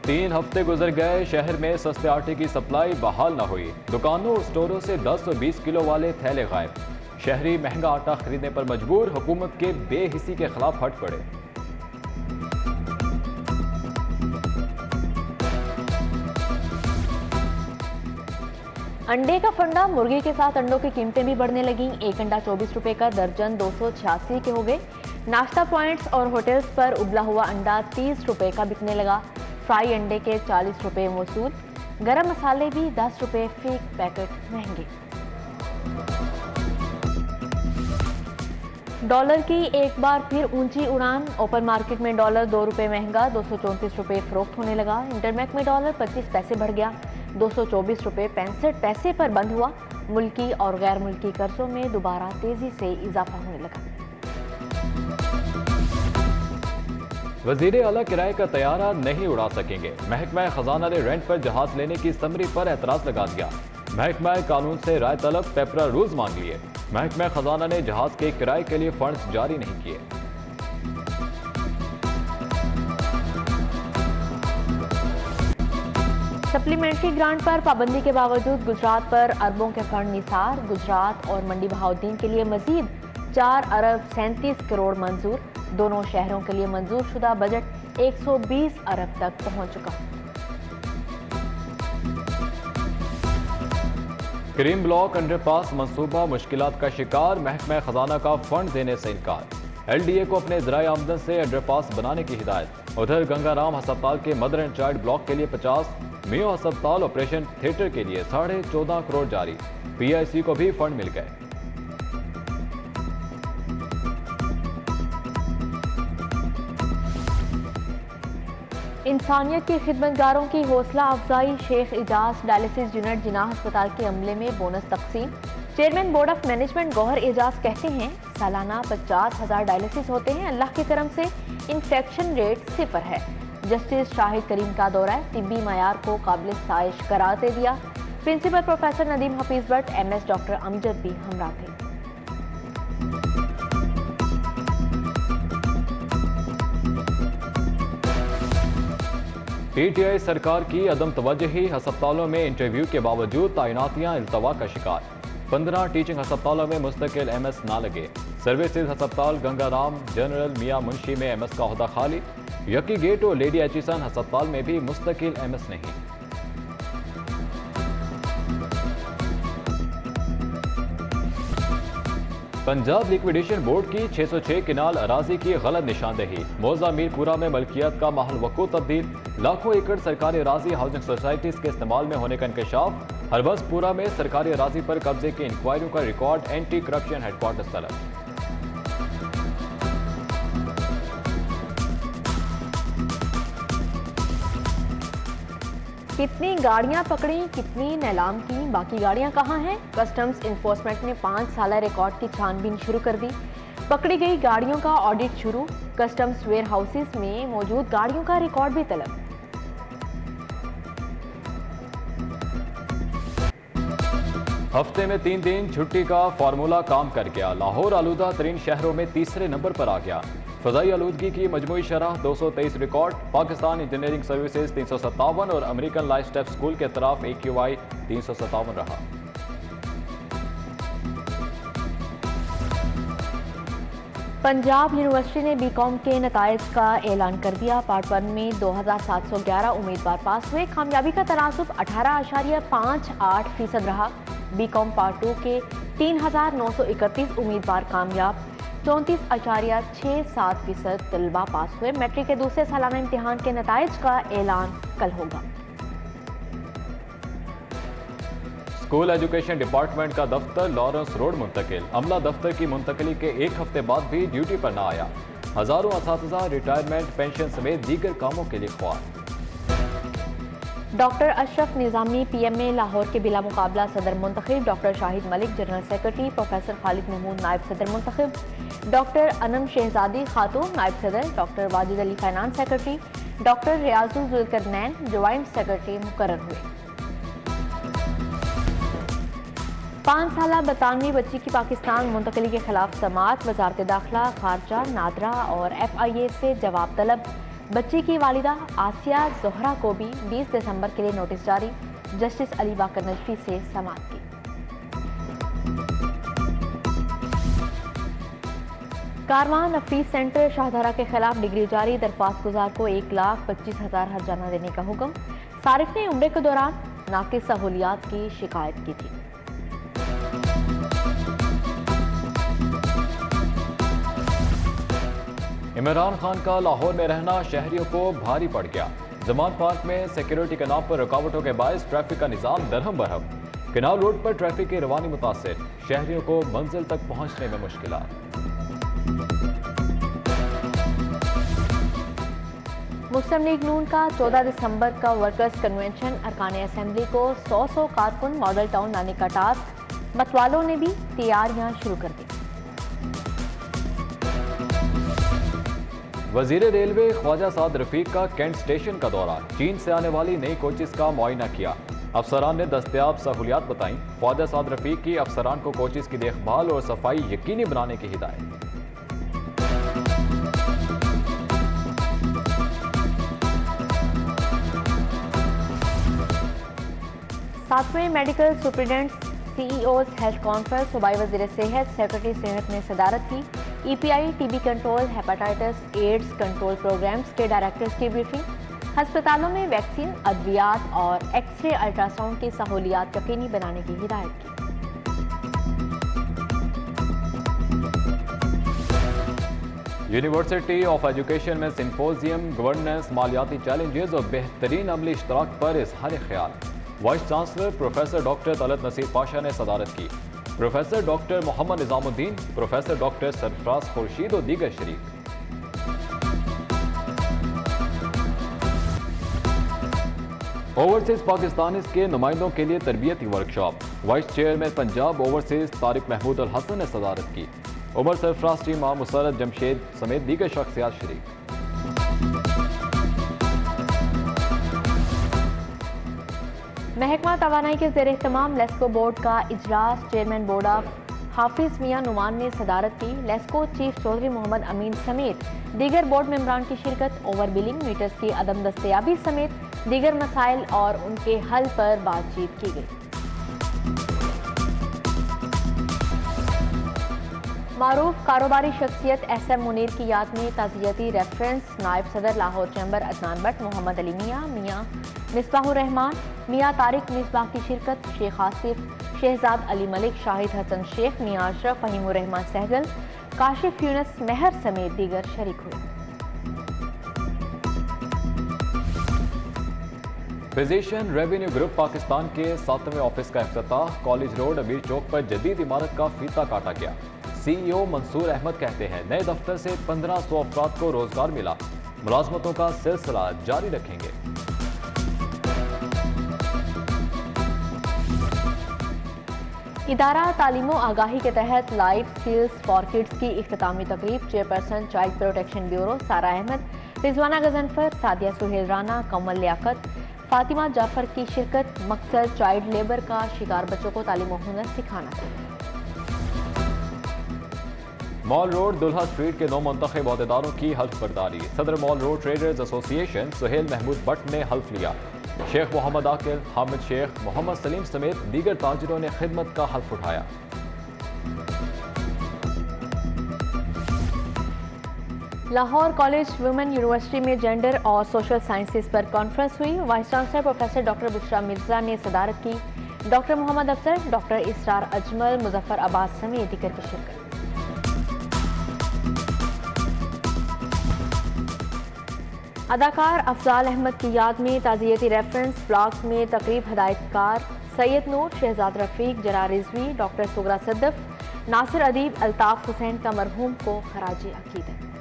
3 हफ्ते गुजर गए, शहर में सस्ते आटे की सप्लाई बहाल न हुई। दुकानों और स्टोरों से 10 और 20 किलो वाले थैले गायब। शहरी महंगा आटा खरीदने पर मजबूर, हुकूमत के बेहिसी के खिलाफ हट पड़े। अंडे का फंडा, मुर्गी के साथ अंडों की कीमतें भी बढ़ने लगी। एक अंडा 24 रुपए का दर्जन 286 के हो गए। नाश्ता पॉइंट्स और होटल्स पर उबला हुआ अंडा 30 रुपए का बिकने लगा। फ्राई अंडे के 40 रुपए मौसूल। गरम मसाले भी 10 रुपए फी पैकेट महंगे। डॉलर की एक बार फिर ऊंची उड़ान। ओपन मार्केट में डॉलर 2 रुपए महंगा 234 रुपए फरोख्त होने लगा। इंटरबैंक में डॉलर 25 पैसे बढ़ गया, 224 रुपए 65 पैसे पर बंद हुआ। मुल्की और गैर मुल्की कर्जों में दोबारा तेजी से इजाफा होने लगा। वजीर आला किराए का तैयारा नहीं उड़ा सकेंगे। महकमा खजाना ने रेंट पर जहाज लेने की समरी पर एतराज लगा दिया। महकमा कानून से राय तलब, पेपरा रूल्स मांग लिए। महकमा खजाना ने जहाज के किराए के लिए फंड्स जारी नहीं किए। सप्लीमेंट्री ग्रांट पर पाबंदी के बावजूद गुजरात पर अरबों के फंड निसार। गुजरात और मंडी बहाउद्दीन के लिए मजीद 4 अरब 37 करोड़ मंजूर। दोनों शहरों के लिए मंजूर शुदा बजट 120 अरब तक पहुंच चुका। करीम ब्लॉक अंडरपास मंसूबा मुश्किलात का शिकार, महकमा खजाना का फंड देने से इनकार। LDA को अपने ज़राए आमदन से अंडरपास बनाने की हिदायत। उधर गंगाराम अस्पताल के मदर एंड चाइल्ड ब्लॉक के लिए 50, मियो अस्पताल ऑपरेशन थिएटर के लिए 14.5 करोड़ जारी। PIC को भी फंड मिल गए। इंसानियत की खिदमतगारों की हौसला अफजाई। शेख एजाज डायलिसिस यूनिट जिनाह अस्पताल के अमले में बोनस तकसीम। Chairman board of management Gauhar Ejaz कहते हैं, सालाना 50,000 डायलिसिस होते हैं। अल्लाह की करम से इन्फेक्शन रेट 0 है। जस्टिस शाहिद करीम का दौरा तिब्बी मयार को काबिल साइश करार दे दिया। Principal professor Nadeem Hafeez Bhatt, MS doctor Amjad भी हमरा थे। PTI सरकार की अदम तवज्जुही, अस्पतालों में इंटरव्यू के बावजूद तैनातियां इल्तवा का शिकार। 15 टीचिंग अस्पतालों में मुस्तकिल MS ना लगे। सर्विसेज अस्पताल गंगाराम जनरल मियां मुंशी में MS का ओहदा खाली। यकी गेट और लेडी एचिसन अस्पताल में भी मुस्तकिल MS नहीं। पंजाब लिक्विडेशन बोर्ड की 606 किनाल अराजी की गलत निशानदेही। मौजा मीरपुरा में मलकियत का माहौल वकू तब्दील। लाखों एकड़ सरकारी अराजी हाउसिंग सोसाइटीज के इस्तेमाल में होने का इंकशाफ। हरबसपुरा में सरकारी अराजी पर कब्जे की इंक्वायरियों का रिकॉर्ड। एंटी करप्शन हेडक्वार्टर तलब। कितनी गाड़ियां पकड़ी, कितनी नीलाम की, बाकी गाड़ियां कहां हैं? कस्टम्स इन्फोर्समेंट ने 5 साल रिकॉर्ड की छानबीन शुरू कर दी। पकड़ी गई गाड़ियों का ऑडिट शुरू। कस्टम्स वेयर हाउसेस में मौजूद गाड़ियों का रिकॉर्ड भी तलब। हफ्ते में 3 दिन छुट्टी का फार्मूला काम कर गया। लाहौर आलूदा तरीन शहरों में तीसरे नंबर पर आ गया। फ़ज़ाई आलूदगी की मजमूई शरह 223 रिकॉर्ड। पाकिस्तान इंजीनियरिंग सर्विसेज 357 और अमेरिकन लाइफ स्टेप स्कूल के तरफ AQI 357 रहा। पंजाब यूनिवर्सिटी ने BCom के नताइज का ऐलान कर दिया। पार्ट 1 में 2711 उम्मीदवार पास हुए। कामयाबी का तनासुब 18.58% रहा। BCom पार्ट 2 के 3931 उम्मीदवार कामयाब, 34.67% तलबा पास हुए। मैट्रिक के दूसरे सालाना इम्तिहान के नताइज का ऐलान कल होगा। स्कूल एजुकेशन डिपार्टमेंट का दफ्तर लॉरेंस रोड मुंतकिल। अमला दफ्तर की मुंतकली के 1 हफ्ते बाद भी ड्यूटी पर न आया। हजारों असातिज़ा रिटायरमेंट, पेंशन समेत दीगर कामों के लिए ख्वार। डॉक्टर अशरफ निज़ामी PMA लाहौर के बिला मुकाबला सदर मुंतखब। Doctor Shahid Malik general secretary. Professor Khalid Mahmood नायब सदर मुंतखब। डॉक्टर अनम शहजादी खातून नायब सदर। Doctor Wajid Ali finance secretary. Doctor Riazul Zulqarnain joint secretary मुकर्रर हुए। 5 साला 92वीं बच्ची की पाकिस्तान मुंतकली के खिलाफ समाअत। वजारत दाखिला, खारजा, नादरा और FIA से जवाब तलब। बच्ची की वालिदा आसिया जोहरा को भी 20 दिसंबर के लिए नोटिस जारी। जस्टिस अली बाकर नजफी से समाअत की। कारवान अफीफ सेंटर शाहदरा के खिलाफ डिग्री जारी। दरख्वास्त गुजार को 1,25,000 हर्जाना देने का हुक्म। सारिफ ने उम्रे के दौरान नाकिस सहूलियात की शिकायत की थी। इमरान खान का लाहौर में रहना शहरियों को भारी पड़ गया। जमान पार्क में सिक्योरिटी के नाम पर रुकावटों के बायस ट्रैफिक का निजाम दरहम बरहम। किनाल रोड पर ट्रैफिक की रवानी मुतासिर, शहरियों को मंजिल तक पहुंचने में मुश्किलात। मुस्लिम लीग नून का 14 दिसंबर का वर्कर्स कन्वेंशन। अरकान असेंबली को 100 कारकुन मॉडल टाउन लाने का टास्क। मतवालों ने भी तैयारियां शुरू कर दी। वजीर रेलवे ख्वाजा साद रफीक का कैंट स्टेशन का दौरा। चीन से आने वाली नई कोचेस का मुआयना किया। अफसरान ने दस्तयाब सहूलियात बताई। ख्वाजा साद रफीक की अफसरान को कोचेस की देखभाल और सफाई यकीनी बनाने की हिदायत। सातवें medical superintendent CEOs health conference सूबाई वजीर सेहत सेक्रेटरी सेहत ने सदारत की। EPI TB control, hepatitis AIDS control programmes के डायरेक्टर्स की ब्रीफिंग। अस्पतालों में वैक्सीन, अद्वियात और एक्सरे अल्ट्रासाउंड की सहूलियात यकीनी बनाने की हिदायत की। यूनिवर्सिटी ऑफ एजुकेशन में सिंपोजियम, गवर्नेंस, मालियाती चैलेंजेस और बेहतरीन अमली इश्तराक पर इजहार ख्याल। Vice chancellor professor doctor Talat Naseer Pasha ने सदारत की। Professor doctor Mohammad Nizamuddin, professor doctor Sarfraz Khurshid और दीगर शरीक। ओवरसीज पाकिस्तानीज के नुमाइंदों के लिए तरबियती workshop. Vice chairman Punjab overseas Tariq Mahmood Al Hasan ने सदारत की। उमर सरफराज टीमा, मुसरत जमशेद समेत दीगर शख्सियात शरीक। महकमा तवानाई के ज़ेर एहतमाम लेस्को बोर्ड का इजलास। चेयरमैन बोर्ड ऑफ हाफिज मियां नुमान ने सदारत की। लेस्को चीफ चौधरी मोहम्मद अमीन समेत दीगर बोर्ड मेंबरान की शिरकत। ओवर बिलिंग, मीटर्स की अदम दस्तयाबी समेत दीगर मसाइल और उनके हल पर बातचीत की गई। मारूफ कारोबारी शख्सियत एसएम मुनीर की याद में ताज़ियती रेफरेंस। नायब सदर लाहौर चैम्बर अदनान भट्ट, मोहम्मद अली मियां, मियां मिसबाहुर रहमान, मियां तारिक मिसबाह की शिरकत। शेख आसिफ, शहजाद अली मलिक, शाहिद हसन शेख, मियां अशरफ, फहीमुर रहमान सहगल, काशिफ यूनस मेहर समेत दीगर शरीक हुए। फिजिशियन रेवेन्यू ग्रुप पाकिस्तान के 7वें ऑफिस का इफ्तिताह। कॉलेज रोड अमीर चौक पर जदीद इमारत का फीता काटा गया। सीईओ मंसूर अहमद कहते हैं नए दफ्तर से 1500 अफराद को रोजगार मिला। मुलाजमतों का सिलसिला जारी रखेंगे। इदारा तालीमो आगाही के तहत लाइफ स्किल्स फॉर किड्स की इख्तितामी तकरीब। चेयरपर्सन चाइल्ड प्रोटेक्शन ब्यूरो सारा अहमद, रिजवाना गजनफर, सादिया सुहेल राना, कमल लियाकत, फातिमा जाफर की शिरकत। मकसद चाइल्ड लेबर का शिकार बच्चों को तालीम और हुनर सिखाना था। मॉल रोड दुल्हा स्ट्रीट के 9 मुंतखब अहदेदारों की हल्फ बर्दारी। सदर mall road traders association Suhail Mahmood Bhatt ने हल्फ लिया। शेख मोहम्मद आकिल, हामिद शेख, मोहम्मद सलीम समेत दीगर ताजिरों ने खिदमत का हल्फ उठाया। लाहौर कॉलेज वुमेन यूनिवर्सिटी में जेंडर और सोशल साइंसेज पर कॉन्फ्रेंस हुई। Vice chancellor professor doctor Bushra Mirza ने सदारत की। डॉक्टर मोहम्मद अफसर, डॉक्टर इसरार अजमल, मुजफ्फर अब्बास समेत दीगर की शिरकत। अदाकार अफजाल अहमद की याद में ताज़ियती रेफरेंस। ब्लॉक में तकरीब। हदायतकार सैयद नूर, शहजाद रफीक, जरा रिजवी, डॉक्टर सुगरा सद्दफ, नासिर अदीब, अल्ताफ हुसैन का मरहूम को खराज अकीदत।